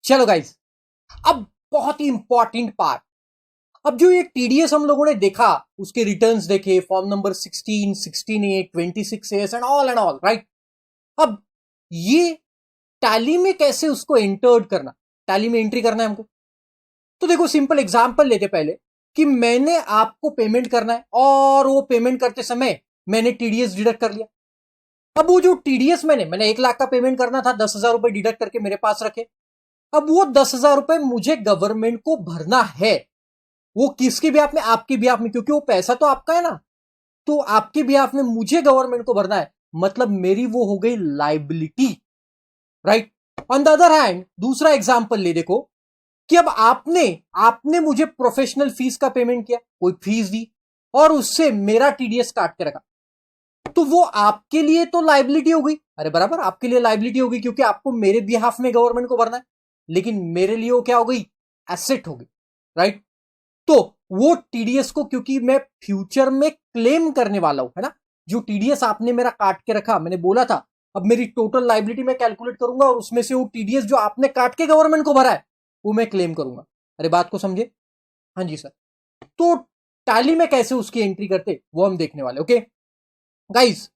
चलो गाइस, अब बहुत ही इंपॉर्टेंट पार्ट। अब जो ये टीडीएस हम लोगों ने देखा, उसके रिटर्न्स देखे, form number 16, 16A, 26S and all, right. अब ये टैली में कैसे उसको एंटर्ड करना, टैली में एंट्री करना है हमको। तो देखो, सिंपल एग्जांपल लेते पहले कि मैंने आपको पेमेंट करना है और वो पेमेंट करते समय मैंने टीडीएस डिडक्ट कर लिया। अब वो जो टीडीएस मैंने 1 लाख का पेमेंट करना था, 10,000 रुपए डिडक्ट करके मेरे पास रखे। अब वो 10,000 रुपए मुझे गवर्नमेंट को भरना है। वो किसके बिहाफ में? आपके बिहाफ में, क्योंकि वो पैसा तो आपका है ना। तो आपके बिहाफ में मुझे गवर्नमेंट को भरना है, मतलब मेरी वो हो गई liability, right. On the other hand, दूसरा एग्जांपल ले देखो कि अब आपने मुझे प्रोफेशनल फीस का पेमेंट किया, कोई फीस दी और उससे मेरा टीडीएस काट के रखा, तो वो आपके लिए तो लाइबिलिटी हो गई। अरे बराबर, आपके लिए लाइबिलिटी हो गई क्योंकि आपको मेरे बिहाफ में गवर्नमेंट को भरना है। लेकिन मेरे लिए वो क्या हो गई? एसेट हो गई, राइट। तो वो टीडीएस को, क्योंकि मैं फ्यूचर में क्लेम करने वाला हूं, है ना। जो टीडीएस आपने मेरा काट के रखा, मैंने बोला था अब मेरी टोटल लाइबिलिटी में कैलकुलेट करूंगा और उसमें से वो टीडीएस जो आपने काट के गवर्नमेंट को भरा है वो मैं क्लेम करूंगा। अरे बात को समझे? हाँ जी सर। तो टैली में कैसे उसकी एंट्री करते वो हम देखने वाले, ओके गाइस।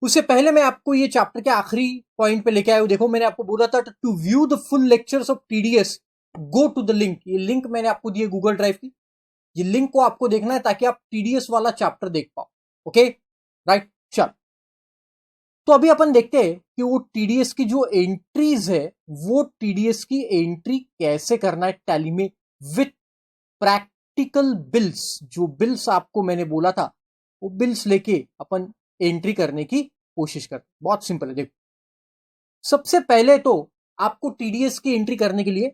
उससे पहले मैं आपको ये चैप्टर के आखिरी पॉइंट पे लेके आया हूं। देखो, मैंने आपको बोला था to view the full lectures of TDS go to the link. ये लिंक मैंने आपको दी है गूगल ड्राइव की। ये लिंक को आपको देखना है ताकि आप टीडीएस वाला चैप्टर देख पाओ, ओके राइट। चल, तो अभी अपन देखते हैं कि वो टीडीएस की जो एंट्रीज है, वो टीडीएस की एंट्री कैसे करना है टैली में विथ प्रैक्टिकल बिल्स। जो बिल्स आपको मैंने बोला था, वो बिल्स लेके अपन एंट्री करने की कोशिश करते। बहुत सिंपल है, देखो। सबसे पहले तो आपको टीडीएस की एंट्री करने के लिए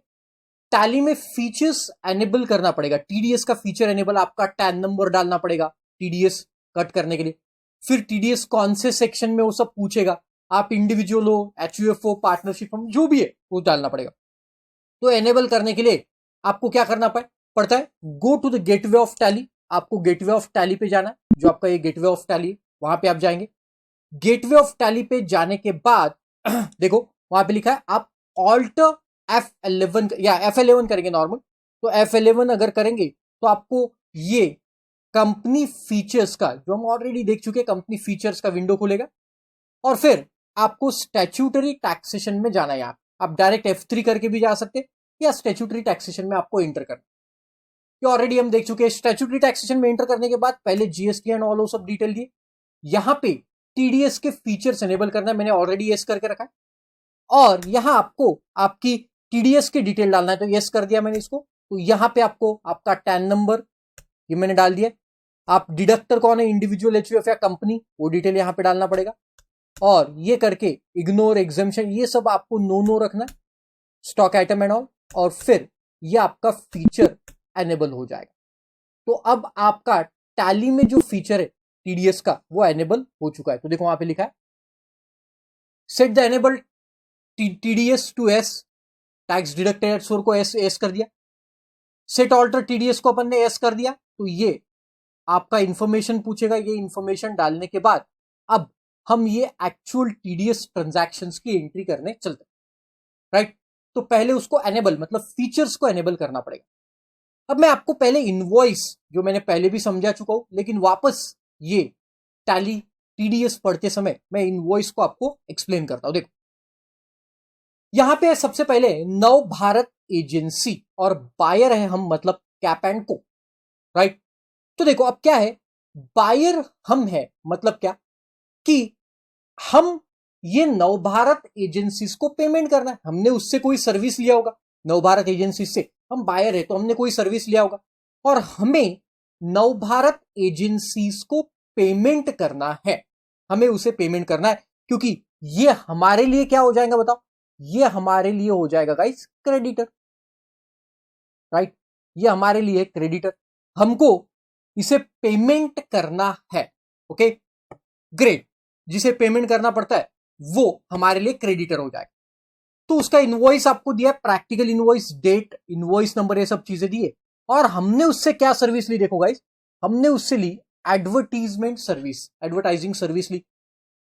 टैली में फीचर्स एनेबल करना पड़ेगा। टीडीएस का फीचर एनेबल, आपका टैन नंबर डालना पड़ेगा टीडीएस कट करने के लिए। फिर टीडीएस कौन से सेक्शन में वो सब पूछेगा, आप इंडिविजुअल हो, एचयूएफ हो, पार्टनरशिप हो, जो भी है वो डालना पड़ेगा। तो एनेबल करने के लिए आपको क्या करना पड़ता है? Go to the gateway of Tally. आपको गेटवे ऑफ टैली पे जाना है, जो आपका ये गेटवे ऑफ टैली है, वहां पे आप जाएंगे। गेटवे ऑफ टैली पे जाने के बाद देखो, वहां पे लिखा है आप ऑल्ट F11 या F11 करेंगे नॉर्मल। तो F11 अगर करेंगे तो आपको ये कंपनी फीचर्स का, जो हम ऑलरेडी देख चुके, कंपनी फीचर्स का विंडो खुलेगा। और फिर आपको स्टैट्यूटरी टैक्सेशन में जाना है। यहाँ आप डायरेक्ट F3 करके भी जा सकते, या स्टैट्यूटरी टैक्सेशन में आपको एंटर करना। ये ऑलरेडी हम देख चुके हैं। स्टैट्यूटरी टैक्सेशन में एंटर करने के बाद पहले जीएसटी एंड ऑल वो सब डिटेल दिए। यहाँ पे टीडीएस के फीचर्स एनेबल करना है, मैंने ऑलरेडी यस करके रखा है। और यहां आपको आपकी टीडीएस की डिटेल डालना है, तो यस कर दिया मैंने इसको। तो यहां पे आपको आपका टैन नंबर ये मैंने डाल दिया। आप डिडक्टर कौन है, इंडिविजुअल, एचयूएफ या कंपनी, वो डिटेल यहां पे डालना पड़ेगा। और ये करके इग्नोर, एग्जाम्पशन, ये सब आपको नो रखना है, स्टॉक आइटम एंड ऑल। और फिर ये आपका फीचर एनेबल हो जाएगा। तो अब आपका टैली में जो फीचर है टीडीएस का, वो एनेबल हो चुका है। तो देखो वहां पे लिखा है set the enable TDS to yes, tax deducted source को एस कर दिया। सेट ऑल्टर टीडीएस को अपन ने एस कर दिया। तो ये आपका इंफॉर्मेशन पूछेगा। ये इंफॉर्मेशन डालने के बाद अब हम ये एक्चुअल टीडीएस ट्रांजैक्शंस की एंट्री करने चलते, राइट। तो पहले उसको एनेबल, मतलब फीचर्स को एनेबल करना पड़ेगा। अब मैं आपको पहले इनवॉइस, जो मैंने पहले भी समझा चुका हूं, लेकिन वापस ये टैली टीडीएस पढ़ते समय मैं इनवॉइस को आपको एक्सप्लेन करता हूं। देखो, यहां पे सबसे पहले नव भारत एजेंसी और बायर है हम, मतलब कैप एंड को, राइट। तो देखो अब क्या है, बायर हम है, मतलब क्या कि हम ये नव भारत एजेंसीज को पेमेंट करना है। हमने उससे कोई सर्विस लिया होगा, नव भारत एजेंसी से हम बायर है तो हमने कोई सर्विस लिया होगा, और हमें नव भारत एजेंसीज को पेमेंट करना है। हमें उसे पेमेंट करना है, क्योंकि ये हमारे लिए क्या हो जाएगा बताओ? ये हमारे लिए हो जाएगा गाइस क्रेडिटर, राइट। ये हमारे लिए क्रेडिटर, हमको इसे पेमेंट करना है, ओके ग्रेट। जिसे पेमेंट करना पड़ता है वो हमारे लिए क्रेडिटर हो जाएगा। तो उसका इनवॉइस आपको दिया, practical invoice, date, invoice number, ये सब चीजें दिए। और हमने उससे क्या सर्विस ली? देखो गाइस, हमने उससे ली एडवर्टीजमेंट सर्विस, एडवर्टाइजिंग सर्विस ली।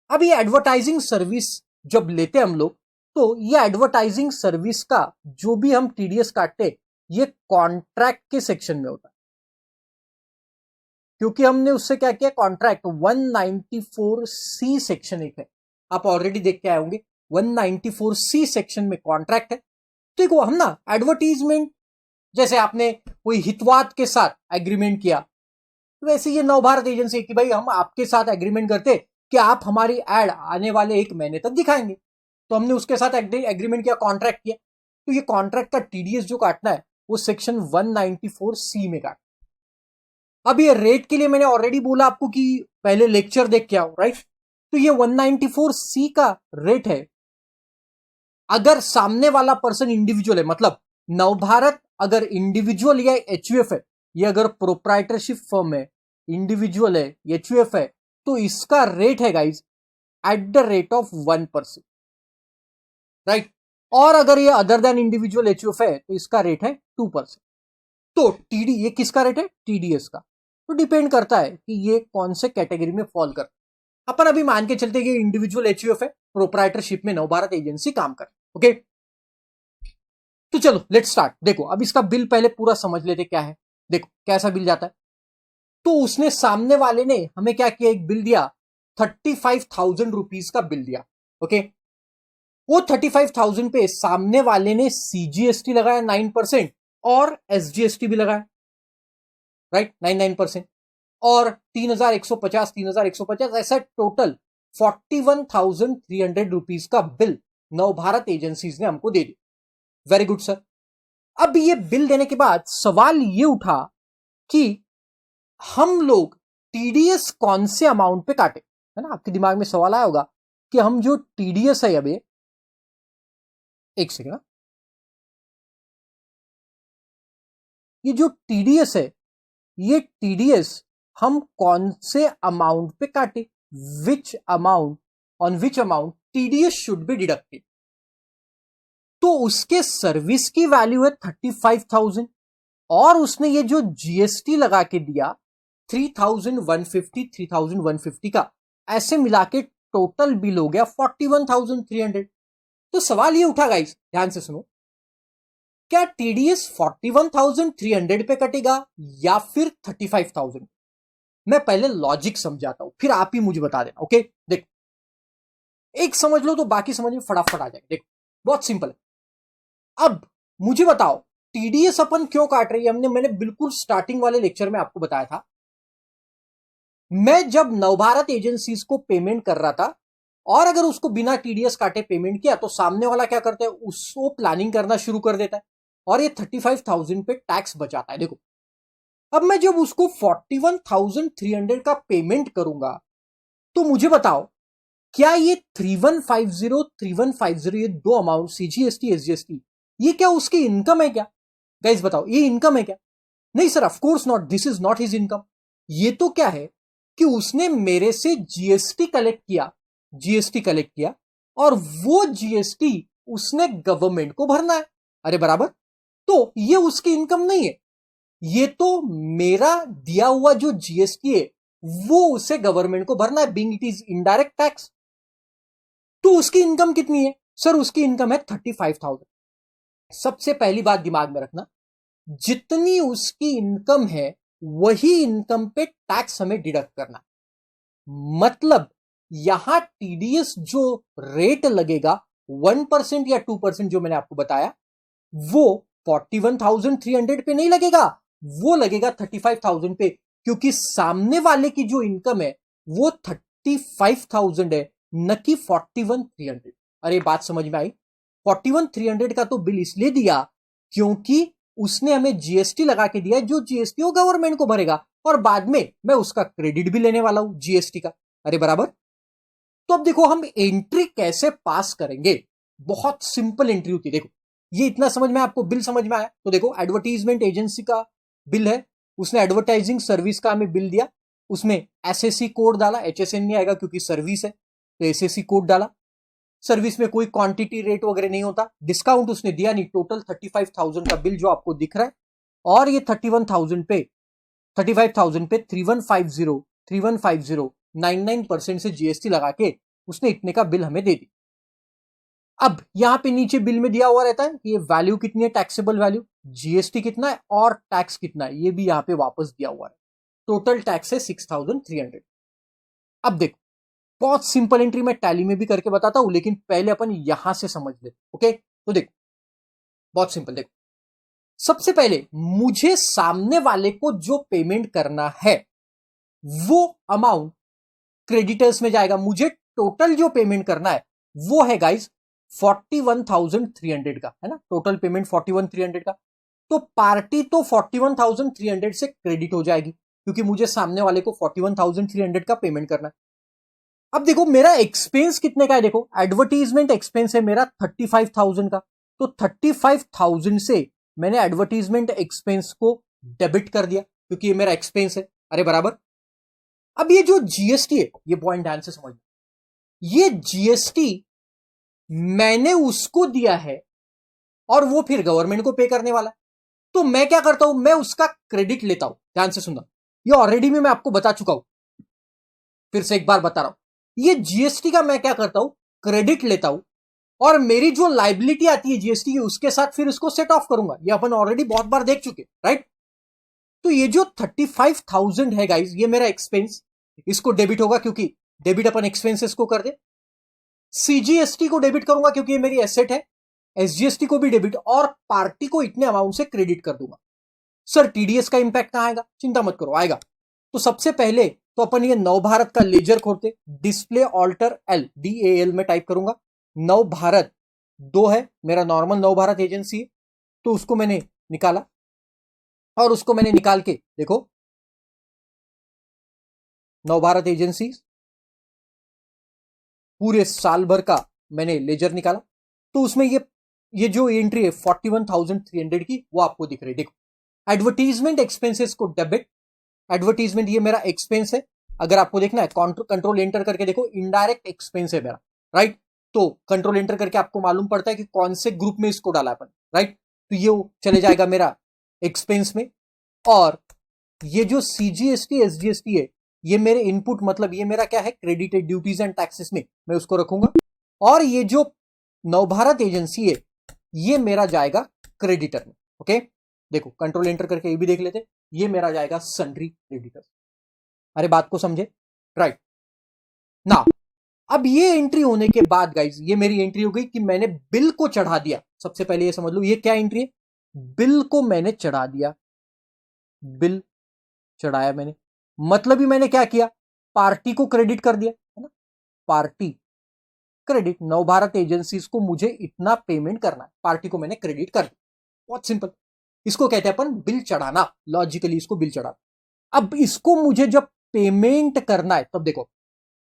अब ये एडवर्टाइजिंग सर्विस जब लेते हम लोग, तो ये एडवर्टाइजिंग सर्विस का जो भी हम टीडीएस काटते, ये कॉन्ट्रैक्ट के सेक्शन में होता है, क्योंकि हमने उससे क्या किया, कॉन्ट्रैक्ट 194C सेक्शन एक है, आप ऑलरेडी देख के आए होंगे, 194C सेक्शन में कॉन्ट्रैक्ट है। तो देखो हम ना एडवर्टीजमेंट, जैसे आपने कोई हितवाद के साथ एग्रीमेंट किया, वैसे ये नवभारत एजेंसी कि भाई हम आपके साथ एग्रीमेंट करते कि आप हमारी एड आने वाले 1 महीने तक दिखाएंगे, तो हमने उसके साथ एग्रीमेंट किया, कॉन्ट्रैक्ट किया, तो ये कॉन्ट्रैक्ट का टीडीएस जो काटना है वो सेक्शन 194C में काटना। अब ये रेट के लिए मैंने ऑलरेडी बोला आपको कि पहले लेक्चर देख के आओ, राइट। तो ये 194C का रेट है अगर सामने वाला पर्सन इंडिविजुअल है, मतलब नवभारत अगर इंडिविजुअल या एचयूएफ है, ये अगर प्रोप्राइटरशिप फर्म है, इंडिविजुअल है, एचयूएफ है, तो इसका रेट है guys at the rate of 1%, right. और अगर ये अदर देन इंडिविजुअल एचयूएफ है तो इसका रेट है 2%। तो टीडी ये किसका रेट है, टीडीएस का। तो डिपेंड करता है कि ये कौन से कैटेगरी में फॉल करता है। अपन अभी मान के चलते कि इंडिविजुअल एचयूएफ है, प्रोप्राइटरशिप में नवभारत एजेंसी काम कर, ओके। तो चलो लेट स्टार्ट। देखो अब इसका बिल पहले पूरा समझ लेते क्या है। देखो कैसा बिल जाता है। तो उसने सामने वाले ने हमें क्या किया, एक बिल दिया, 35,000 रुपीज का बिल दिया, ओके। वो 35,000 पे सामने वाले ने सीजीएसटी लगाया 9% और एसजीएसटी भी लगाया, राइट, 9% और 3,150 ऐसा टोटल 41,300 रुपीज का बिल नवभारत एजेंसीज ने हमको दे दिया। Very good sir. अब ये बिल देने के बाद सवाल ये उठा कि हम लोग टीडीएस कौन से अमाउंट पे काटे, है ना। आपके दिमाग में सवाल आया होगा कि हम जो टीडीएस है, अभी एक सेकेंड, ये जो टीडीएस है, ये टीडीएस हम कौन से अमाउंट पे काटे, विच amount, on which amount TDS should be deducted. तो उसके सर्विस की वैल्यू है 35,000 और उसने ये जो जीएसटी लगा के दिया 3,150 का, ऐसे मिला के टोटल बिल हो गया 41,300। तो सवाल ये उठा गाइस, ध्यान से सुनो, क्या टीडीएस 41,300 पे कटेगा या फिर 35,000? मैं पहले लॉजिक समझाता हूं, फिर आप ही मुझे बता देना, ओके। देखो एक समझ लो तो बाकी समझ में फटाफट आ जाएगा। देखो बहुत सिंपल है। अब मुझे बताओ टीडीएस अपन क्यों काट रही है। मैंने बिल्कुल स्टार्टिंग वाले लेक्चर में आपको बताया था, मैं जब नवभारत एजेंसीज को पेमेंट कर रहा था और अगर उसको बिना टीडीएस काटे पेमेंट किया तो सामने वाला क्या करता है, उसको प्लानिंग करना शुरू कर देता है और ये 35,000 पे टैक्स बचाता है। देखो अब मैं जब उसको 41,300 का पेमेंट करूंगा तो मुझे बताओ क्या ये 3150 ये दो अमाउंट सीजीएसटी एसजीएसटी, ये क्या उसकी इनकम है क्या? गाइस बताओ ये इनकम है क्या? नहीं sir, of course not, this is not his income. ये तो क्या है कि उसने मेरे से जीएसटी कलेक्ट किया और वो जीएसटी उसने गवर्नमेंट को भरना है। अरे बराबर, तो ये उसकी इनकम नहीं है, ये तो मेरा दिया हुआ जो जीएसटी है वो उसे गवर्नमेंट को भरना है, being it is indirect tax. तो उसकी इनकम कितनी है सर? उसकी इनकम है 35,000। सबसे पहली बात दिमाग में रखना, जितनी उसकी इनकम है वही इनकम पे टैक्स हमें डिडक्ट करना। मतलब यहां टीडीएस जो रेट लगेगा 1% या 2% जो मैंने आपको बताया, वो 41,300 पे नहीं लगेगा, वो लगेगा 35,000 पे, क्योंकि सामने वाले की जो इनकम है वो 35,000 है, न कि 41,300। अरे बात समझ में आई? 41,300 का तो बिल इसलिए दिया क्योंकि उसने हमें जीएसटी लगा के दिया, जो जीएसटी वो गवर्नमेंट को भरेगा और बाद में मैं उसका क्रेडिट भी लेने वाला हूं जीएसटी का। अरे बराबर। तो अब देखो हम एंट्री कैसे पास करेंगे। बहुत सिंपल एंट्री होती है। देखो ये इतना समझ में, आपको बिल समझ में आया? तो देखो एडवर्टीजमेंट एजेंसी का बिल है, उसने एडवर्टाइजिंग सर्विस का हमें बिल दिया, उसमें एसएससी कोड डाला, एचएसएन नहीं आएगा क्योंकि सर्विस है, तो एसएससी कोड डाला। सर्विस में कोई क्वांटिटी रेट वगैरह नहीं होता, डिस्काउंट उसने दिया नहीं, टोटल 35,000 का बिल जो आपको दिख रहा है, और ये 35,000 पे 3150 99% से जीएसटी लगा के उसने इतने का बिल हमें दे दी। अब यहां पे नीचे बिल में दिया हुआ रहता है कि ये वैल्यू कितनी है, टैक्सेबल वैल्यू, जीएसटी कितना है और टैक्स कितना है, ये भी यहां पे वापस दिया हुआ है। टोटल टैक्स है 6,300। अब देखो, बहुत सिंपल एंट्री, मैं टैली में भी करके बताता हूं, लेकिन पहले अपन यहां से समझ ले। ओके, तो देखो बहुत सिंपल। देखो, सबसे पहले मुझे सामने वाले को जो पेमेंट करना है वो अमाउंट क्रेडिटर्स में जाएगा। मुझे टोटल जो पेमेंट करना है वो है गाइस 41,300 का, है ना, टोटल पेमेंट 41,300 का। तो पार्टी तो 41,300 से क्रेडिट हो जाएगी, क्योंकि मुझे सामने वाले को 41,300 का पेमेंट करना है। अब देखो मेरा एक्सपेंस कितने का है, देखो एडवर्टीजमेंट एक्सपेंस है मेरा 35,000 का। तो 35,000 से मैंने एडवर्टीजमेंट एक्सपेंस को डेबिट कर दिया, क्योंकि ये मेरा एक्सपेंस है। अरे बराबर। अब ये जो जीएसटी है, ये पॉइंट ध्यान से समझ, ये जीएसटी मैंने उसको दिया है और वो फिर गवर्नमेंट को पे करने वाला है। तो मैं क्या करता हूं, मैं उसका क्रेडिट लेता हूं। ध्यान से सुनना, ये ऑलरेडी में मैं आपको बता चुका हूं, फिर से एक बार बता रहा हूं। ये जीएसटी का मैं क्या करता हूं, क्रेडिट लेता हूं, और मेरी जो लाइबिलिटी आती है जीएसटी की उसके साथ फिर इसको सेट ऑफ करूंगा। ये अपन ऑलरेडी बहुत बार देख चुके, राइट। तो ये जो 35,000 है गाइज, ये मेरा एक्सपेंस, इसको डेबिट होगा, क्योंकि डेबिट अपन एक्सपेंसेस को कर दे। सीजीएसटी को डेबिट करूंगा क्योंकि ये मेरी एसेट है, एसजीएसटी को भी डेबिट, और पार्टी को इतने अमाउंट से क्रेडिट कर दूंगा। सर टीडीएस का इंपैक्ट कहां आएगा, चिंता मत करो, आएगा। तो सबसे पहले तो अपन ये नवभारत का लेजर खोलते, डिस्प्ले ऑल्टर एल, DAL में टाइप करूंगा। नवभारत 2 है मेरा, नॉर्मल नवभारत एजेंसी है, तो उसको मैंने निकाला, और उसको मैंने निकाल के देखो नवभारत एजेंसी पूरे साल भर का मैंने लेजर निकाला। तो उसमें ये जो एंट्री है 41,300 की, वो आपको दिख रही है। देखो एडवर्टीजमेंट एक्सपेंसेस को डेबिट, एडवर्टीजमेंट ये मेरा एक्सपेंस है। अगर आपको देखना है कंट्रोल एंटर करके देखो, इनडायरेक्ट एक्सपेंस है मेरा, राइट। तो कंट्रोल एंटर करके आपको मालूम पड़ता है कि कौन से ग्रुप में इसको डाला अपन, राइट। तो ये चले जाएगा मेरा एक्सपेंस में। और ये जो सीजीएसटी एसजीएसटी है, ये मेरे इनपुट, मतलब ये मेरा क्या है, क्रेडिटेड ड्यूटीज एंड टैक्सेस में मैं उसको रखूंगा। और ये जो नवभारत एजेंसी है, ये मेरा जाएगा क्रेडिटर में। ओके, देखो कंट्रोल एंटर करके ये भी देख लेते, ये मेरा जाएगा सन्ड्री क्रेडिटर। अरे बात को समझे, राइट ना। अब ये एंट्री होने के बाद गाइज, ये मेरी एंट्री हो गई कि मैंने बिल को चढ़ा दिया। सबसे पहले ये समझ लो ये क्या एंट्री है, बिल को मैंने चढ़ा दिया, बिल चढ़ाया मैंने, मतलब ही मैंने क्या किया, पार्टी को क्रेडिट कर दिया, है ना। पार्टी क्रेडिट, नवभारत एजेंसीज को मुझे इतना पेमेंट करना है, पार्टी को मैंने क्रेडिट कर दिया। बहुत सिंपल, इसको कहते हैं अपन बिल चढ़ाना, लॉजिकली इसको बिल चढ़ाना। अब इसको मुझे जब पेमेंट करना है, तब देखो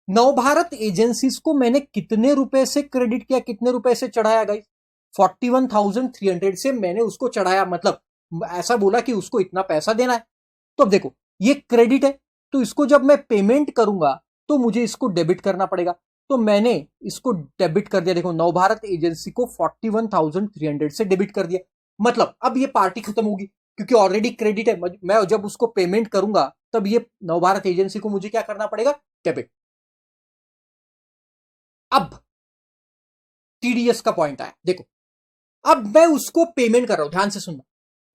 नवभारत एजेंसीज को मैंने कितने रुपए से क्रेडिट किया, कितने रुपए से चढ़ाया गाइस, 41,300 से मैंने उसको चढ़ाया, मतलब ऐसा बोला कि उसको इतना पैसा देना है। तो अब देखो ये क्रेडिट है, तो इसको जब मैं पेमेंट करूंगा तो मुझे इसको डेबिट करना पड़ेगा। तो मैंने इसको डेबिट कर दिया, देखो नवभारत एजेंसी को 41,300 से डेबिट कर दिया। मतलब अब ये पार्टी खत्म होगी, क्योंकि ऑलरेडी क्रेडिट है। मैं जब उसको पेमेंट करूंगा तब ये नवभारत एजेंसी को मुझे क्या करना पड़ेगा, डेबिट। अब टीडीएस का पॉइंट आया, देखो अब मैं उसको पेमेंट कर रहा हूं, ध्यान से सुनना,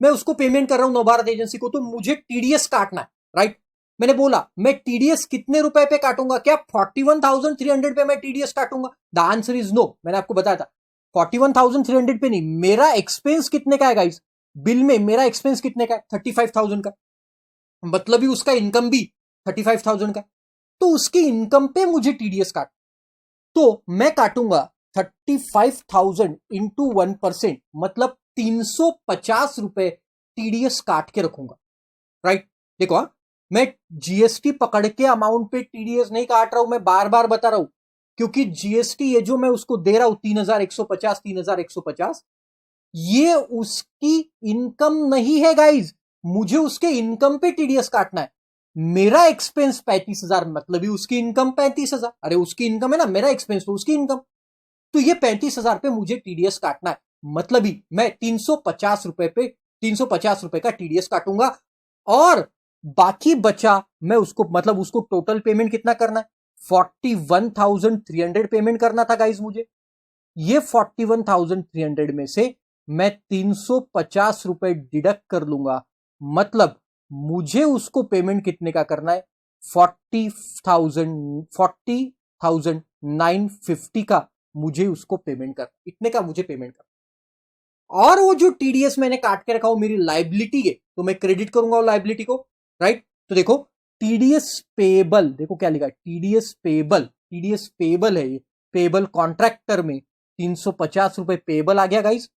मैं उसको पेमेंट कर रहा हूं नवभारत एजेंसी को, तो मुझे टीडीएस काटना है, राइट। मैंने बोला मैं टीडीएस कितने रुपए पे काटूंगा, क्या 41,300 पे मैं टीडीएस काटूंगा? The answer is no. मैंने आपको बताया था 41,300 पे नहीं, मेरा एक्सपेंस कितने का है गाइस, बिल में मेरा एक्सपेंस कितने का है, 35,000 का, मतलब ही उसका इनकम भी 35,000 का। तो उसकी इनकम पे मुझे टीडीएस काट, तो मैं काटूंगा 35,000 इंटू 1%, मतलब 350 रुपए टीडीएस काट के रखूंगा, राइट। देखो मैं जीएसटी पकड़ के अमाउंट पे टीडीएस नहीं काट रहा हूं, मैं बार बार बता रहा हूं, क्योंकि जीएसटी ये जो मैं उसको दे रहा हूं 3,150 ये उसकी इनकम नहीं है गाइज, मुझे उसके इनकम पे टीडीएस काटना है। मेरा एक्सपेंस 35,000, मतलब ही उसकी इनकम 35,000। अरे उसकी इनकम है ना, मेरा एक्सपेंस तो उसकी इनकम, तो ये 35,000 पे मुझे टीडीएस काटना है, मतलब ही मैं 350 रुपए पे 350 रुपए का टीडीएस काटूंगा। और बाकी बचा मैं उसको, मतलब उसको टोटल पेमेंट कितना करना है, 41,300 पेमेंट करना था गाइज मुझे। ये 41,300 में से मैं 350 रुपए डिडक्ट कर लूंगा, मतलब मुझे उसको पेमेंट कितने का करना है, 40,950 का मुझे उसको पेमेंट करना, इतने का मुझे पेमेंट करना। और वो जो टीडीएस मैंने काट के रखा वो मेरी लाइबिलिटी है, तो मैं क्रेडिट करूंगा वो लाइबिलिटी को, राइट। तो देखो टीडीएस पेबल, देखो क्या लिखा है, टीडीएस पेबल, टीडीएस पेबल है ये, पेबल कॉन्ट्रैक्टर में 350 रुपए पेबल आ गया गाइस,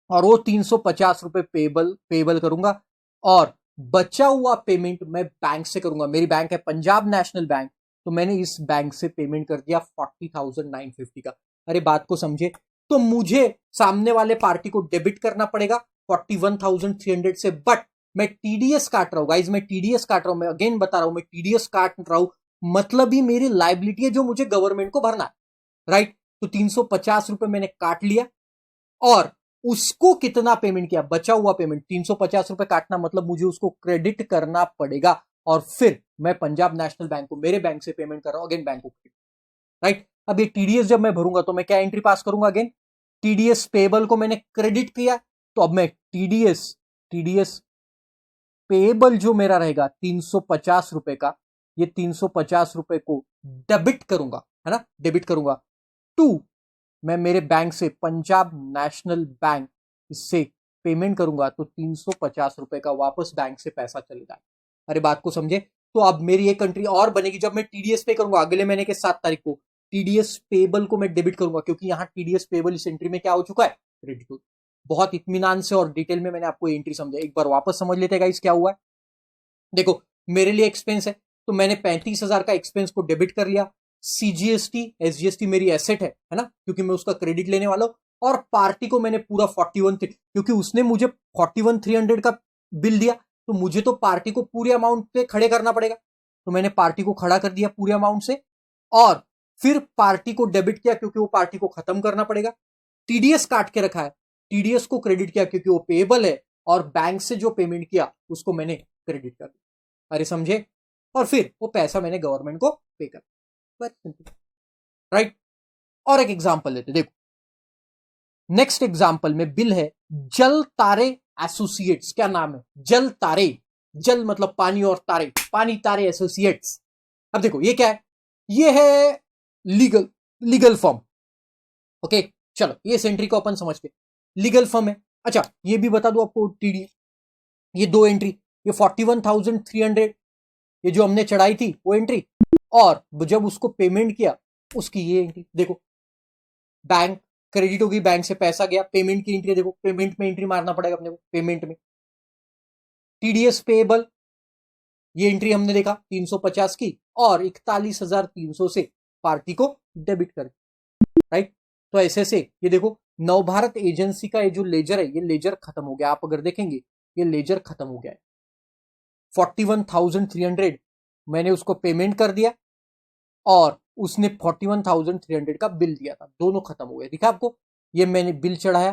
और वो 350 रुपए पेबल करूंगा, और बचा हुआ पेमेंट मैं बैंक से करूंगा। मेरी बैंक है पंजाब नेशनल बैंक, तो मैंने इस बैंक से पेमेंट कर दिया 40,950 का। अरे बात को समझे, तो मुझे सामने वाले पार्टी को डेबिट करना पड़ेगा 41,300 से, बट मैं टीडीएस काट रहा हूं गाइज, मैं टीडीएस काट रहा हूं, मैं अगेन बता रहा हूं, मैं टीडीएस काट रहा हूं, मतलब ही मेरी लाइबिलिटी है जो मुझे गवर्नमेंट को भरना है, राइट। तो 350 रुपए मैंने काट लिया, और उसको कितना पेमेंट किया, बचा हुआ पेमेंट 350 रुपए काटना, मतलब मुझे उसको क्रेडिट करना पड़ेगा, और फिर मैं पंजाब नेशनल बैंक को, मेरे बैंक से पेमेंट कर रहा हूं अगेन बैंक को, राइट। अब ये टीडीएस जब मैं भरूंगा तो मैं क्या एंट्री पास करूंगा, अगेन टीडीएस पेबल को मैंने क्रेडिट किया, तो अब मैं टीडीएस टीडीएस पेबल जो मेरा रहेगा 350 रुपए का, ये 350 रुपए को डेबिट करूंगा, है ना, डेबिट करूंगा टू, मैं मेरे बैंक से पंजाब नेशनल बैंक इससे पेमेंट करूंगा, तो 350 रुपए का वापस बैंक से पैसा चलेगा। अरे बात को समझे, तो अब मेरी एक कंट्री और बनेगी, जब मैं टीडीएस पे करूंगा अगले महीने के 7 तारीख को, टीडीएस पेबल को मैं डेबिट करूंगा, क्योंकि यहां टीडीएस पेबल इस एंट्री में क्या हो चुका है, क्रेडिट हो। बहुत इत्मीनान से और डिटेल में मैंने आपको एंट्री समझा, एक बार वापस समझ लेते हैं गाइस क्या हुआ है। देखो मेरे लिए एक्सपेंस है, तो मैंने 35,000 का एक्सपेंस को डेबिट कर लिया, सीजीएसटी एसजीएसटी मेरी एसेट है ना, क्योंकि मैं उसका क्रेडिट लेने वाला हूं, और पार्टी को मैंने पूरा 41, क्योंकि उसने मुझे 41,300 का बिल दिया, तो मुझे तो पार्टी को पूरे अमाउंट पे खड़े करना पड़ेगा, तो मैंने पार्टी को खड़ा कर दिया पूरे अमाउंट से, और फिर पार्टी को डेबिट किया क्योंकि वो पार्टी को खत्म करना पड़ेगा। टीडीएस काट के रखा है, टीडीएस को क्रेडिट किया क्योंकि वो पेएबल है, और बैंक से जो पेमेंट किया उसको मैंने क्रेडिट कर दिया। अरे समझे, और फिर वो पैसा मैंने गवर्नमेंट को पे कर, राइट। और एक एग्जांपल लेते, देखो नेक्स्ट एग्जांपल में बिल है जल तारे एसोसिएट्स, क्या नाम है, जल तारे, जल मतलब पानी और तारे, पानी तारे एसोसिएट्स। अब देखो ये क्या है, ये है लीगल फॉर्म, ओके। चलो ये एंट्री को अपन समझते, लीगल फर्म है। अच्छा ये भी बता दो आपको, टीडी ये दो एंट्री, ये 41,300 ये जो हमने चढ़ाई थी वो एंट्री, और जब उसको पेमेंट किया उसकी ये एंट्री। देखो बैंक क्रेडिट होगी, बैंक से पैसा गया, पेमेंट की एंट्री, देखो पेमेंट में एंट्री मारना पड़ेगा अपने को, पेमेंट में टीडीएस पेएबल, ये एंट्री हमने देखा 350 की, और 41,300 से पार्टी को डेबिट कर, राइट। तो ऐसे से ये देखो नवभारत एजेंसी का ये जो लेजर है, ये लेजर खत्म हो गया, आप अगर देखेंगे ये लेजर खत्म हो गया है। 41,300 मैंने उसको पेमेंट कर दिया, और उसने 41,300 का बिल दिया था, दोनों खत्म हो गए, दिखा आपको, ये मैंने बिल चढ़ाया,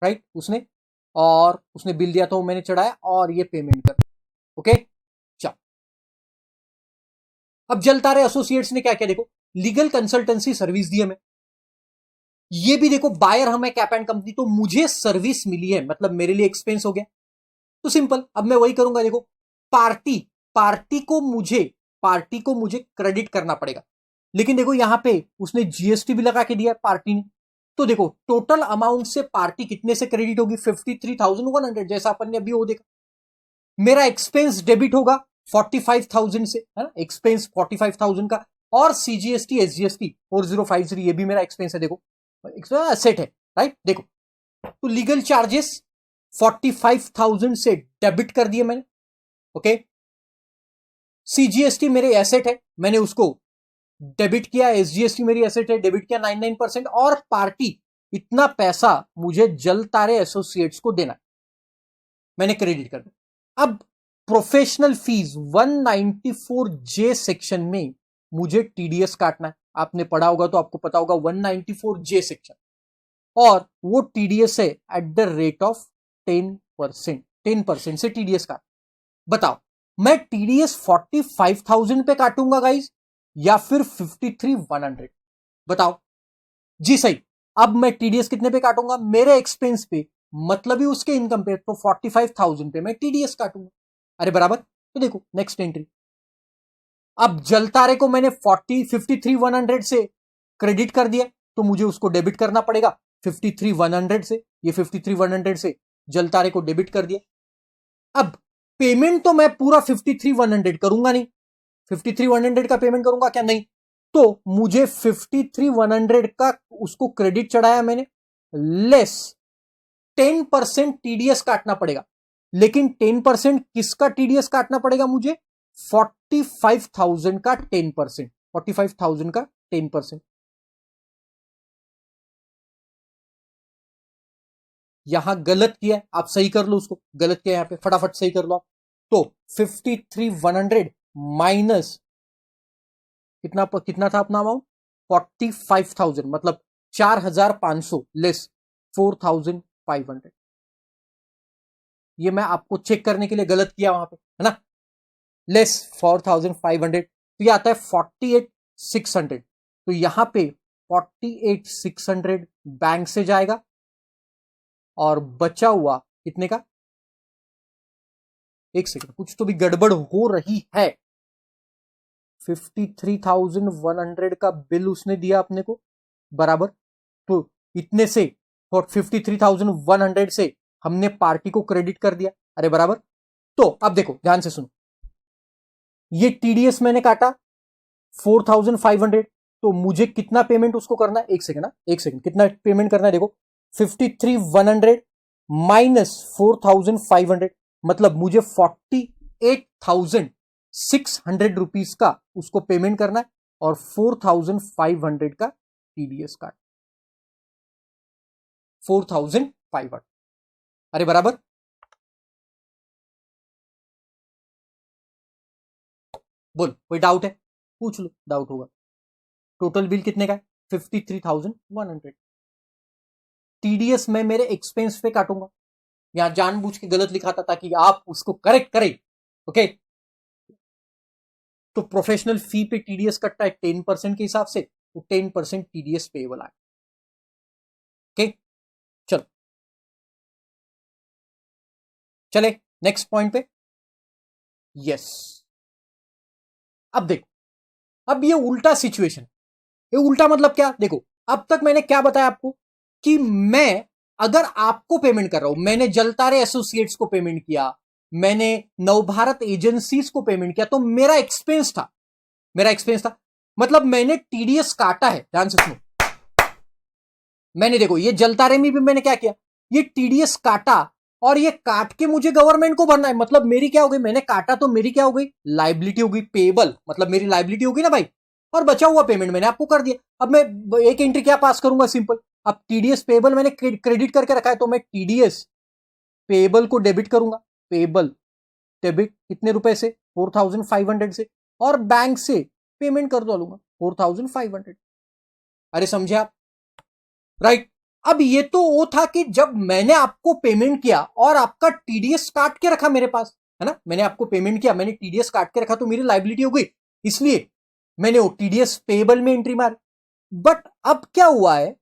राइट, उसने, और उसने बिल दिया था वो मैंने चढ़ाया, और ये पेमेंट कर, ओके। चलो अब जलता रहे एसोसिएट्स ने क्या किया, देखो लीगल कंसल्टेंसी सर्विस दी हमें, ये भी देखो बायर हमें कैप एंड कंपनी, तो मुझे सर्विस मिली है, मतलब मेरे लिए एक्सपेंस हो गया, तो सिंपल अब मैं वही करूंगा। देखो पार्टी को मुझे क्रेडिट करना पड़ेगा, लेकिन देखो यहां पे उसने जीएसटी भी लगा के दिया पार्टी ने, तो देखो टोटल अमाउंट से पार्टी कितने से क्रेडिट होगी, 53,100, जैसा अपन ने अभी वो देखा। मेरा एक्सपेंस डेबिट होगा 45,000 से, है ना, एक्सपेंस 45,000 का, और सीजीएसटी एसजीएसटी 4053 ये भी मेरा एक्सपेंस है, देखो एसेट है, राइट। देखो तो लीगल चार्जेस 45,000 से डेबिट कर दिए मैंने, ओके। सीजीएसटी मेरे एसेट है, मैंने उसको डेबिट किया, एसजीएसटी मेरी एसेट है, डेबिट किया 99%, और पार्टी इतना पैसा मुझे जल तारे एसोसिएट्स को देना, मैंने क्रेडिट कर दिया। अब प्रोफेशनल फीस 194J सेक्शन में मुझे टीडीएस काटना है, आपने पढ़ा होगा तो आपको पता होगा 194J सेक्शन, और वो टीडीएस है एट द रेट ऑफ 10%, 10% से टीडीएस काट। बताओ मैं टीडीएस 45,000 पे काटूंगा गाइज, या फिर 53,100, बताओ जी सही। अब मैं टीडीएस कितने पे काटूंगा? मेरे एक्सपेंस पे, मतलब ही उसके इनकम पे, तो 45,000 पे मैं टीडीएस काटूंगा। अरे बराबर। तो देखो नेक्स्ट एंट्री, अब जलतारे को मैंने 53,100 से क्रेडिट कर दिया, तो मुझे उसको डेबिट करना पड़ेगा 53,100 से। ये 53,100 से जलतारे को डेबिट कर दिया। अब पेमेंट तो मैं पूरा 53,100 करूंगा नहीं, 53,100 का पेमेंट करूंगा क्या? नहीं। तो मुझे 53,100 का उसको क्रेडिट चढ़ाया मैंने, लेस 10% टीडीएस काटना पड़ेगा। लेकिन 10% किसका टीडीएस काटना पड़ेगा मुझे? 45,000 का 10%, 45,000 का 10%। यहां गलत किया है, आप सही कर लो उसको, गलत किया यहां पे, फटाफट सही कर लो आप। तो 53,100 माइनस कितना था अपना अमाउंट? 45,000, मतलब 4,500 लेस 4,500। ये मैं आपको चेक करने के लिए गलत किया वहां पे, है ना? लेस 4,500, तो ये आता है 48,600। तो यहां पे 48,600 बैंक से जाएगा, और बचा हुआ कितने का? एक सेकंड, कुछ तो भी गड़बड़ हो रही है। 53,100 का बिल उसने दिया अपने को, बराबर। तो इतने से 53,100 से हमने पार्टी को क्रेडिट कर दिया। अरे बराबर। तो अब देखो ध्यान से सुनो, ये टीडीएस मैंने काटा 4,500, तो मुझे कितना पेमेंट उसको करना है? एक सेकंड ना, एक सेकंड, कितना पेमेंट करना है देखो, 53,100 माइनस 4,500, मतलब मुझे 48,600 रुपीज का उसको पेमेंट करना है, और 4,500 का टीडीएस काट, 4,500। अरे बराबर। बोल, कोई डाउट है? पूछ लो, डाउट होगा। टोटल बिल कितने का है? 53,100। टीडीएस में मेरे एक्सपेंस पे काटूंगा, यहां जानबूझ के गलत लिखा था ताकि आप उसको करेक्ट करें। ओके, तो प्रोफेशनल फी पे टीडीएस कटता है 10% के हिसाब से, तो 10% टीडीएस पेएबल आए। ओके, चलो चले नेक्स्ट पॉइंट पे। यस, अब देखो, अब ये उल्टा सिचुएशन। ये उल्टा मतलब क्या? देखो, अब तक मैंने क्या बताया आपको कि मैं अगर आपको पेमेंट कर रहा हूं, मैंने जलतारे एसोसिएट्स को पेमेंट किया, मैंने नवभारत एजेंसीज को पेमेंट किया, तो मेरा एक्सपेंस था, मेरा एक्सपेंस था, मतलब मैंने टीडीएस काटा है। ध्यान से सुनो, मैंने देखो ये जलतारे में भी मैंने क्या किया, ये टीडीएस काटा, और ये काट के मुझे गवर्नमेंट को भरना है, मतलब मेरी क्या हो गई? मैंने काटा तो मेरी क्या हो गई? लाइबिलिटी हो गई, पेएबल, मतलब मेरी लाइबिलिटी हो गई ना भाई। और बचा हुआ पेमेंट मैंने आपको कर दिया। अब मैं एक एंट्री क्या पास करूंगा? सिंपल, अब टीडीएस पेएबल मैंने क्रेडिट करके रखा है, तो मैं टीडीएस पेएबल को डेबिट करूंगा। पेएबल डेबिट कितने रुपए से? 4,500 से, और बैंक से पेमेंट कर डालूंगा 4,500। अरे समझे आप? राइट। अब ये तो वो था कि जब मैंने आपको पेमेंट किया और आपका टीडीएस काट के रखा मेरे पास, है ना? मैंने आपको पेमेंट किया, मैंने टीडीएस काट के रखा, तो मेरी लाइबिलिटी हो गई, इसलिए मैंने वो टीडीएस पेएबल में एंट्री मारी। बट अब क्या हुआ है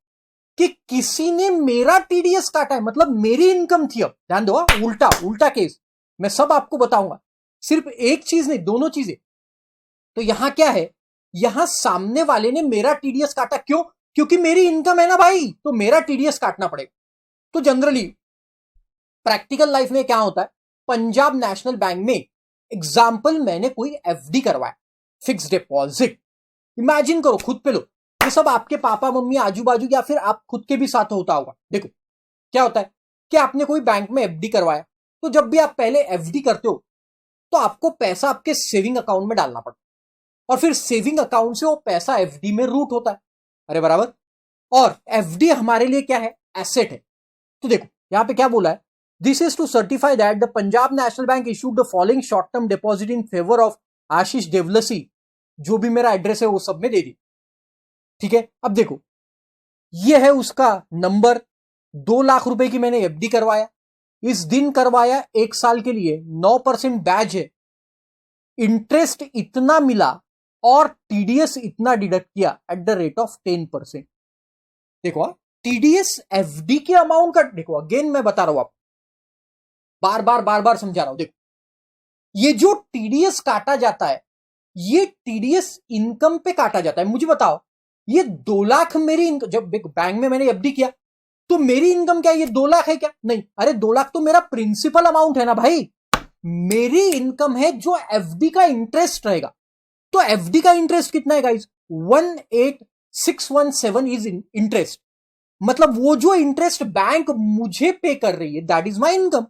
कि किसी ने मेरा टीडीएस काटा है, मतलब मेरी इनकम थी। अब ध्यान दो, उल्टा उल्टा केस, मैं सब आपको बताऊंगा, सिर्फ एक चीज नहीं, दोनों चीजें। तो यहां क्या है, यहां सामने वाले ने मेरा टीडीएस काटा, क्यों? क्योंकि मेरी इनकम है ना भाई, तो मेरा टीडीएस काटना पड़ेगा। तो जनरली प्रैक्टिकल लाइफ में क्या होता है, पंजाब नेशनल बैंक में एग्जाम्पल मैंने कोई एफडी करवाया, फिक्स डिपॉजिट, इमेजिन करो, खुद पे लो, ये सब आपके पापा मम्मी आजू बाजू या फिर आप खुद के भी साथ होता होगा। देखो क्या होता है कि आपने कोई बैंक में एफडी करवाया, तो जब भी आप पहले एफडी करते हो, तो आपको पैसा आपके सेविंग अकाउंट में डालना पड़ता है, और फिर सेविंग अकाउंट से वो पैसा एफडी में रूट होता है। अरे बराबर। और एफडी हमारे लिए क्या है? एसेट है। तो देखो यहां पे क्या बोला है, this is to certify that the Punjab national bank issued the following short term deposit in favour of Ashish Devalsi. जो भी मेरा एड्रेस है वो सब में दे दी, ठीक है? अब देखो, ये है उसका नंबर, 2 लाख रुपए की मैंने एफडी करवाया, इस दिन करवाया, 1 साल के लिए, 9% बैच है, इंटरेस्ट इतना मिला, और टीडीएस इतना डिडक्ट किया एट द रेट ऑफ 10%। देखो टीडीएस एफडी के अमाउंट का देखो, अगेन मैं बता रहा हूं आपको, बार बार समझा रहा हूं। देखो, ये जो टीडीएस काटा जाता है, ये टीडीएस इनकम पे काटा जाता है। मुझे बताओ, ये 2 लाख मेरी जब बैंक में मैंने एफडी किया तो मेरी इनकम क्या है? ये 2 लाख है क्या? नहीं, अरे 2 लाख तो मेरा प्रिंसिपल अमाउंट है ना भाई। मेरी इनकम है जो एफडी का इंटरेस्ट रहेगा। तो एफडी का इंटरेस्ट कितना है गाइस? 18617 is interest. मतलब वो जो इंटरेस्ट बैंक मुझे पे कर रही है, दैट इज माई इनकम।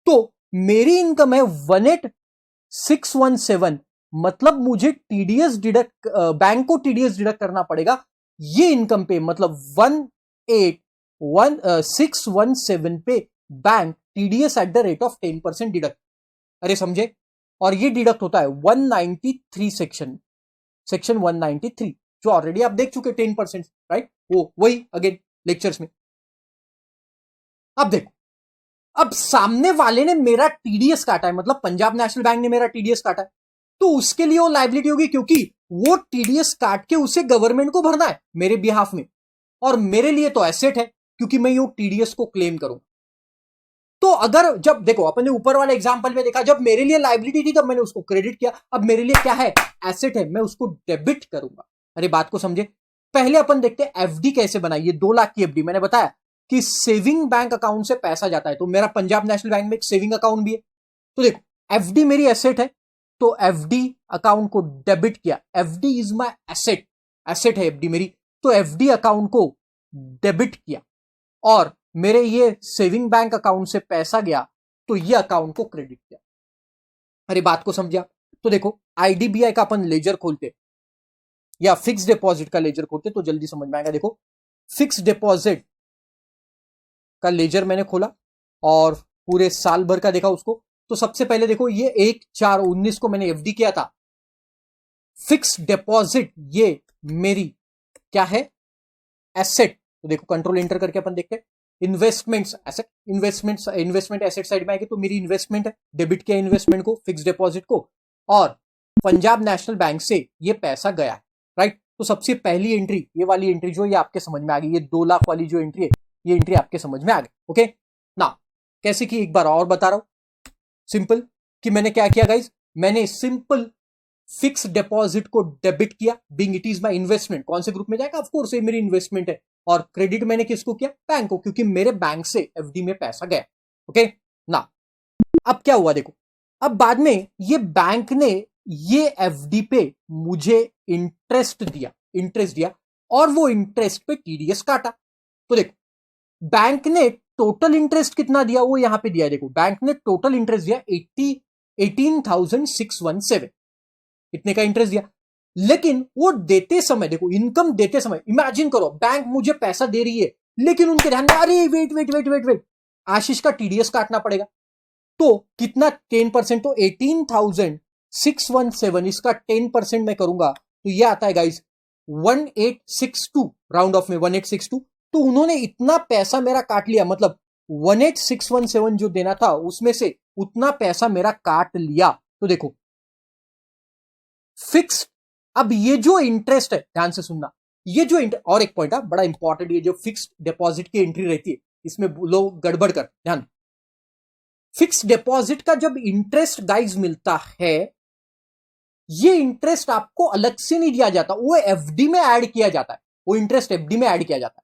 तो मेरी इनकम है 18617, मतलब मुझे टीडीएस डिडक्ट, बैंक को टीडीएस डिडक्ट करना पड़ेगा ये इनकम पे। मतलब 18617 पे bank TDS at the rate of 10% deduct. अरे समझे? और ये डिडक्ट होता है 193 सेक्शन 193, जो ऑलरेडी आप देख चुके 10%, राइट? वो वही अगेन लेक्चर्स में। अब देखो, अब सामने वाले ने मेरा टीडीएस काटा है, मतलब पंजाब नेशनल बैंक ने मेरा टीडीएस काटा है, तो उसके लिए वो लायबिलिटी होगी, क्योंकि वो टीडीएस काट के उसे गवर्नमेंट को भरना है मेरे बिहाफ में। और मेरे लिए तो एसेट है, क्योंकि मैं ये टीडीएस को क्लेम करूं। तो अगर जब देखो, अपन ने ऊपर वाले एग्जांपल में देखा, जब मेरे लिए लायबिलिटी थी तब मैंने उसको क्रेडिट किया, अब मेरे लिए क्या है? एसेट है, मैं उसको डेबिट करूंगा। अरे बात को समझे? पहले अपन देखते हैं एफडी कैसे बनाई। ये 2 लाख की एफडी, मैंने बताया कि सेविंग बैंक अकाउंट से पैसा जाता है, तो मेरा पंजाब नेशनल बैंक में एक सेविंग अकाउंट भी है। तो देखो, एफडी मेरी एसेट है, तो एफडी अकाउंट को डेबिट किया। FD is my asset, asset है एफडी मेरी, तो एफडी अकाउंट को डेबिट किया। और मेरे ये सेविंग बैंक अकाउंट से पैसा गया, तो ये अकाउंट को क्रेडिट किया। अरे बात को समझा? तो देखो, आईडीबीआई का अपन लेजर खोलते या फिक्स डिपॉजिट का लेजर खोलते तो जल्दी समझ में आएगा। देखो, फिक्स डिपॉजिट का लेजर मैंने खोला और पूरे साल भर का देखा उसको। तो सबसे पहले देखो, ये 1/4/19 को मैंने एफडी किया था। फिक्स डिपॉजिट ये मेरी क्या है? एसेट। तो देखो, कंट्रोल एंटर करके अपन देखते हैं, investments asset, investment asset side में आएगी, तो मेरी इन्वेस्टमेंट है, डेबिट किया इन्वेस्टमेंट को, फिक्स डिपॉजिट को, और पंजाब नेशनल बैंक से ये पैसा गया है, राइट? तो सबसे पहली एंट्री, ये वाली एंट्री जो ये आपके समझ में आ गई, ये 2 लाख वाली जो एंट्री है, ये एंट्री आपके समझ में आ गई। ओके ना, कैसे की एक बार और बता रहा हूं, सिंपल, कि मैंने क्या किया गाइज, मैंने सिंपल फिक्स डिपॉजिट को डेबिट किया, being it is my investment. कौन से ग्रुप में जाएगा? ऑफ कोर्स ये मेरी इन्वेस्टमेंट है। और क्रेडिट मैंने किसको किया? बैंक को, क्योंकि मेरे बैंक से एफडी में पैसा गया। ओके ना, अब क्या हुआ देखो, अब बाद में ये बैंक ने ये एफडी पे मुझे इंटरेस्ट दिया और वो इंटरेस्ट पे टीडीएस काटा। तो देखो, बैंक ने टोटल इंटरेस्ट कितना दिया वो यहां पे दिया है। देखो, बैंक ने टोटल इंटरेस्ट दिया 18,617, इतने का इंटरेस्ट दिया। लेकिन वो देते समय, देखो, इनकम देते समय इमेजिन करो, बैंक मुझे पैसा दे रही है, लेकिन उनके ध्यान में, अरे वेट, आशीष का टीडीएस काटना पड़ेगा। तो कितना? 10%। तो 18,617, इसका 10% मैं करूंगा तो ये आता है गाइज 1862, राउंड ऑफ में 1862। तो उन्होंने इतना पैसा मेरा काट लिया, मतलब 18617 जो देना था उसमें से उतना पैसा मेरा काट लिया। तो देखो, फिक्स्ड, अब ये जो इंटरेस्ट है, ध्यान से सुनना, ये जो और एक पॉइंट है बड़ा इंपॉर्टेंट, ये जो फिक्स्ड डिपॉजिट की एंट्री रहती है, इसमें लोग गड़बड़ कर, ध्यान। फिक्स्ड डिपॉजिट का जब इंटरेस्ट गाइज मिलता है, ये इंटरेस्ट आपको अलग से नहीं दिया जाता, वो एफडी में ऐड किया जाता है, वो इंटरेस्ट एफडी में ऐड किया जाता है।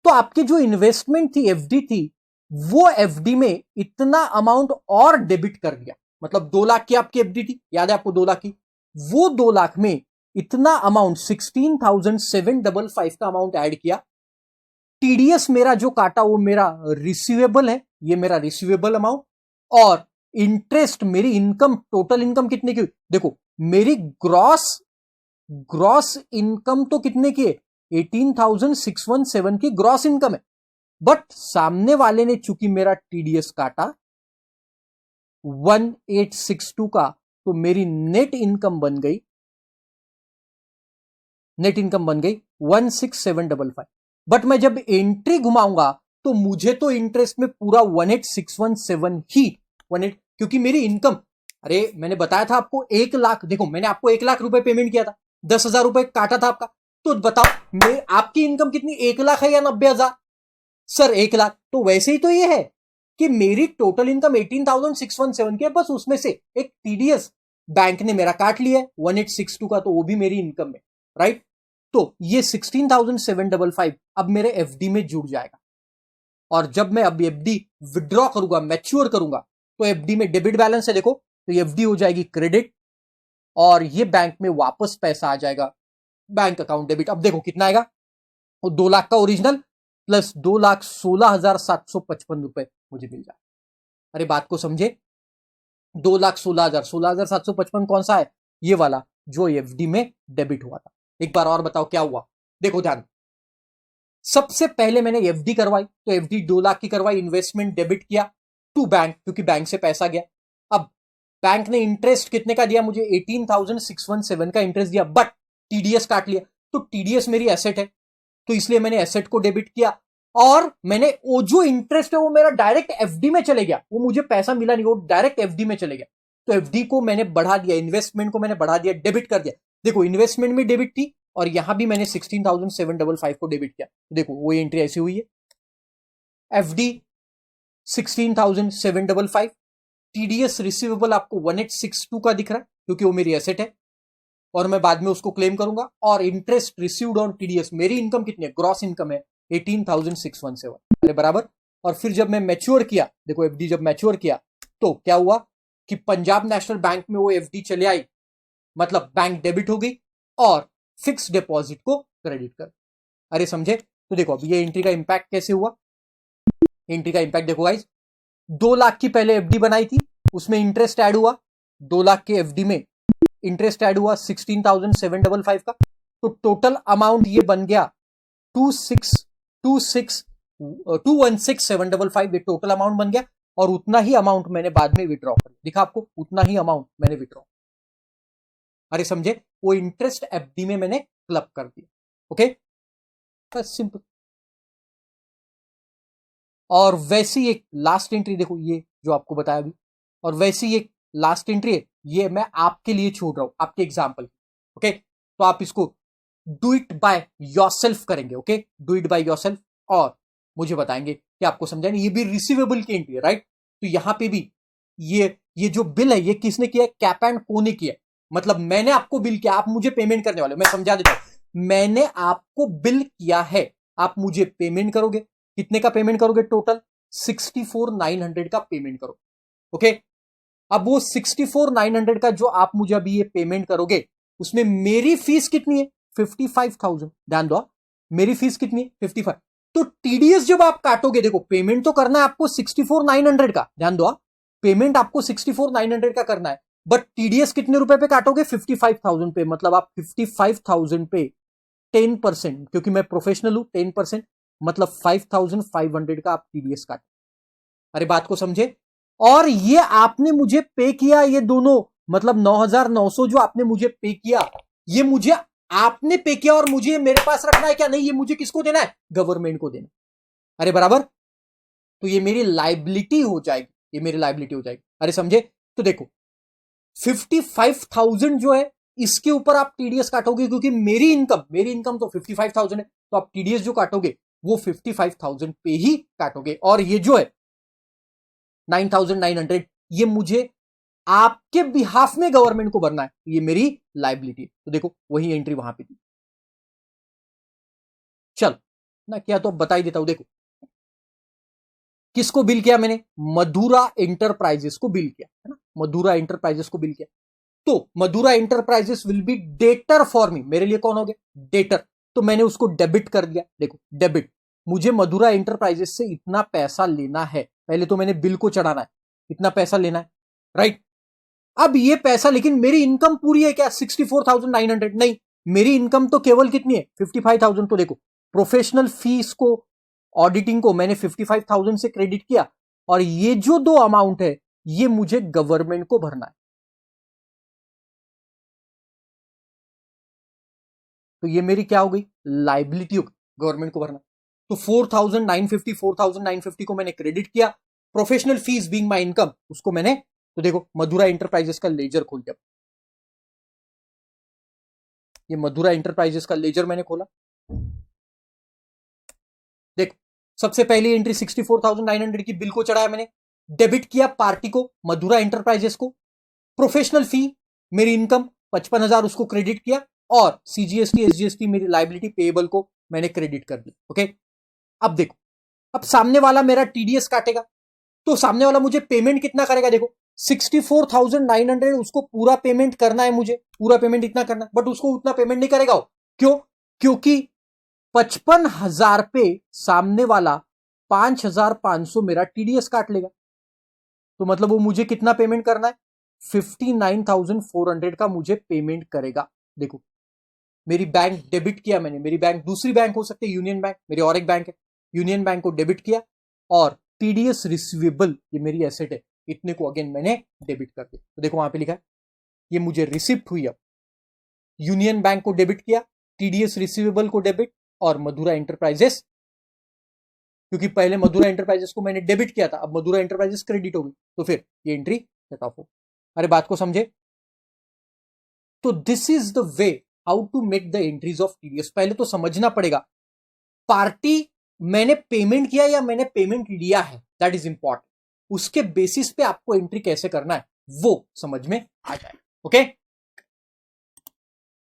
तो आपकी जो इन्वेस्टमेंट थी, एफडी थी, वो एफडी में इतना अमाउंट और डेबिट कर दिया। मतलब 2 लाख की आपकी एफडी थी, याद है आपको 2 लाख की, वो 2 लाख में इतना अमाउंट 16,755 का अमाउंट ऐड किया। टीडीएस मेरा जो काटा वो मेरा रिसीवेबल है, ये मेरा रिसीवेबल अमाउंट, और इंटरेस्ट मेरी इनकम, टोटल इनकम कितने की? देखो, मेरी ग्रॉस इनकम तो कितने की है? 18,617 की ग्रॉस इनकम है। बट सामने वाले ने चूंकि मेरा टीडीएस काटा 1862 का, तो मेरी नेट इनकम बन गई 16755। बट मैं जब एंट्री घुमाऊंगा तो मुझे तो इंटरेस्ट में पूरा 18617 ही 18, क्योंकि मेरी इनकम, अरे मैंने बताया था आपको 1 लाख, देखो मैंने आपको 1 लाख रुपए पेमेंट किया था, 10,000 रुपए काटा था आपका, तो बताओ आपकी इनकम कितनी, 1 लाख है या 90,000? सर 1 लाख, तो वैसे ही तो ये है कि मेरी टोटल इनकम 18,617 की है, बस उसमें से एक टीडीएस बैंक ने मेरा काट लिया है 1862 का, तो वो भी मेरी इनकम है, राइट। तो ये 16,755 अब मेरे एफडी में जुड़ जाएगा, और जब मैं अब एफडी विड्रॉ करूंगा, मैच्योर करूंगा, तो एफडी में डेबिट बैलेंस है देखो, तो ये एफडी हो जाएगी क्रेडिट, और ये बैंक में वापस पैसा आ जाएगा, बैंक अकाउंट डेबिट। अब देखो कितना आएगा, वो 2 लाख का ओरिजिनल प्लस 2,16,755 रुपए मुझे मिल जाए। अरे बात को समझे, 2,16,000, 16,755 कौन सा है, ये वाला जो एफडी में डेबिट हुआ था। एक बार और बताओ क्या हुआ, देखो ध्यान। सबसे पहले मैंने एफडी करवाई, तो एफडी 2 लाख की करवाई, इन्वेस्टमेंट डेबिट किया टू बैंक, क्योंकि बैंक से पैसा गया। अब बैंक ने इंटरेस्ट कितने का दिया मुझे, 18,617 का इंटरेस्ट दिया, बट टीडीएस काट लिया, तो टीडीएस मेरी एसेट है, तो इसलिए मैंने एसेट को डेबिट किया, और मैंने वो जो इंटरेस्ट है वो मेरा डायरेक्ट एफडी में चले गया, वो मुझे पैसा मिला नहीं, वो डायरेक्ट एफडी में चले गया। तो एफडी को मैंने बढ़ा दिया, इन्वेस्टमेंट को मैंने बढ़ा दिया, डेबिट कर दिया। देखो इन्वेस्टमेंट में डेबिट थी, और यहां भी मैंने 16,755 को डेबिट किया, तो देखो वो एंट्री ऐसी हुई है, एफडी 16,755, टीडीएस रिसीवेबल आपको 1862 का दिख रहा है, क्योंकि वो मेरी एसेट है, और मैं बाद में उसको क्लेम करूंगा, और इंटरेस्ट रिसीव्ड ऑन टीडीएस, मेरी इनकम कितनी है, ग्रॉस इनकम है 18,617, अरे बराबर। और फिर जब मैं मैच्योर किया, देखो एफडी जब मैच्योर किया, तो क्या हुआ कि पंजाब नेशनल बैंक में वो एफडी चले आई, मतलब बैंक डेबिट हो गई, और फिक्स डिपॉजिट को क्रेडिट कर। अरे समझे, तो देखो अब ये एंट्री का इंपैक्ट कैसे हुआ, एंट्री का इंपैक्ट देखो गाइस, 2 लाख की पहले एफडी बनाई थी, उसमें इंटरेस्ट ऐड हुआ, 2 लाख के एफडी में इंटरेस्ट ऐड हुआ 16,755 का, तो टोटल अमाउंट ये बन गया 216,755, ये टोटल अमाउंट बन गया, और उतना ही अमाउंट मैंने बाद में विड्रॉ कर दिखा आपको, उतना ही अमाउंट मैंने विड्रॉ। अरे समझे, वो इंटरेस्ट एफडी में मैंने क्लब कर दिया, ओके, बस सिंपल। और वैसी एक लास्ट एंट्री देखो, ये जो आपको बताया अभी, और वैसी एक लास्ट एंट्री है, ये मैं आपके लिए छोड़ रहा हूं, आपके एग्जाम्पल, ओके। तो आप इसको डू इट बाय योरसेल्फ करेंगे, okay, do it by yourself, और मुझे बताएंगे कि आपको समझाएंगे। ये भी रिसीवेबल की एंट्री है, राइट। तो यहां पे भी ये जो बिल है, ये किसने किया, कैप एंड को ने किया, मतलब मैंने आपको बिल किया, आप मुझे पेमेंट करने वाले हो, मैं समझा देता हूं, मैंने आपको बिल किया है, आप मुझे पेमेंट करोगे, कितने का पेमेंट करोगे, टोटल 64,900 का पेमेंट करो, ओके। अब वो 64,900 का जो आप मुझे अभी ये पेमेंट करोगे, उसमें मेरी फीस कितनी है, 55,000, ध्यान दो, मेरी फीस कितनी है, 55। तो टीडीएस जब आप काटोगे, देखो पेमेंट तो करना है आपको 64,900 का, ध्यान दो, पेमेंट आपको 64,900 का करना है, बट टीडीएस कितने रुपए पे काटोगे, 55,000 पे, मतलब आप 55,000 पे 10%, क्योंकि मैं प्रोफेशनल हूं, 10%, मतलब 5,500 का आप टीडीएस काट। अरे बात को समझे, और ये आपने मुझे पे किया, ये दोनों मतलब 9,900 जो आपने मुझे पे किया, ये मुझे आपने पे किया, और मुझे मेरे पास रखना है क्या, नहीं, ये मुझे किसको देना है, गवर्नमेंट को देना। अरे बराबर, तो ये मेरी लाइबिलिटी हो जाएगी, ये मेरी लाइबिलिटी हो जाएगी, अरे समझे। तो देखो 55,000 जो है, इसके ऊपर आप टीडीएस काटोगे, क्योंकि मेरी इनकम तो 55,000 है, तो आप टीडीएस जो काटोगे वो 55,000 पे ही काटोगे, और ये जो है 9,900, ये मुझे आपके बिहाफ में गवर्नमेंट को भरना है, ये मेरी लाइबिलिटी है। तो देखो वही एंट्री वहां पे थी, चल ना क्या, तो अब बता ही देता हूं। देखो किसको बिल किया मैंने, मधुरा एंटरप्राइजेस को बिल किया, है ना, मधुरा एंटरप्राइजेस को बिल किया। तो Madhura enterprises will be debtor for me, मेरे लिए कौन हो गया, डेटर, तो मैंने उसको डेबिट कर दिया। देखो डेबिट, मुझे मधुरा एंटरप्राइजेस से इतना पैसा लेना है, पहले तो मैंने बिल को चढ़ाना है, इतना पैसा लेना है, राइट। अब ये पैसा, लेकिन मेरी इनकम पूरी है क्या, 64,900, नहीं, मेरी इनकम तो केवल कितनी है, 55,000। तो देखो प्रोफेशनल फीस को, ऑडिटिंग को मैंने 55,000 से क्रेडिट किया, और ये जो दो अमाउंट है, ये मुझे गवर्नमेंट को भरना है, तो ये मेरी क्या हो गई, लाइबिलिटी हो गई, गवर्नमेंट को भरना। तो 4,950 को मैंने क्रेडिट किया, professional fees being my income, उसको मैंने, तो देखो मधुरा एंटरप्राइजेस का लेजर खोल दिया, ये मधुरा एंटरप्राइजेस का लेजर मैंने खोला, देखो सबसे पहली एंट्री 64,900 की बिल को चढ़ाया मैंने, डेबिट किया पार्टी को, मधुरा एंटरप्राइजेस को, प्रोफेशनल फी मेरी इनकम 55,000 उसको क्रेडिट किया, और सीजीएसटी एसजीएसटी मेरी लाइबिलिटी पेएबल को मैंने क्रेडिट कर दी। ओके, अब देखो, अब सामने वाला मेरा टीडीएस काटेगा, तो सामने वाला मुझे पेमेंट कितना करेगा, देखो 64,900 उसको पूरा पेमेंट करना है, मुझे पूरा पेमेंट इतना करना है, बट उसको उतना पेमेंट नहीं करेगा वो। क्यों? क्योंकि 55,000 पे सामने वाला 5,500 मेरा टीडीएस काट लेगा, तो मतलब वो मुझे कितना पेमेंट करना है, 59,400 का मुझे पेमेंट करेगा। देखो, मेरी बैंक डेबिट किया मैंने, मेरी बैंक दूसरी बैंक हो सकती है, यूनियन बैंक, मेरी और एक बैंक है, यूनियन बैंक को डेबिट किया, और टीडीएस रिसीवेबल ये मेरी एसेट है, इतने को अगेन मैंने डेबिट कर दिया। तो देखो वहां पे लिखा है, ये मुझे रिसिप्ट हुई। अब यूनियन बैंक को डेबिट किया, टीडीएस रिसीवेबल को डेबिट, और मधुरा एंटरप्राइजेस, क्योंकि पहले मधुरा एंटरप्राइजेस को मैंने डेबिट किया था, अब मधुरा एंटरप्राइजेस क्रेडिट होगी, तो फिर ये एंट्री सेट ऑफ हो। अरे बात को समझे? तो this is the way how to make the entries of TDS. पहले तो समझना पड़ेगा पार्टी मैंने पेमेंट किया या मैंने पेमेंट लिया है, दैट इज इंपॉर्टेंट। उसके बेसिस पे आपको एंट्री कैसे करना है वो समझ में आ जाए। ओके,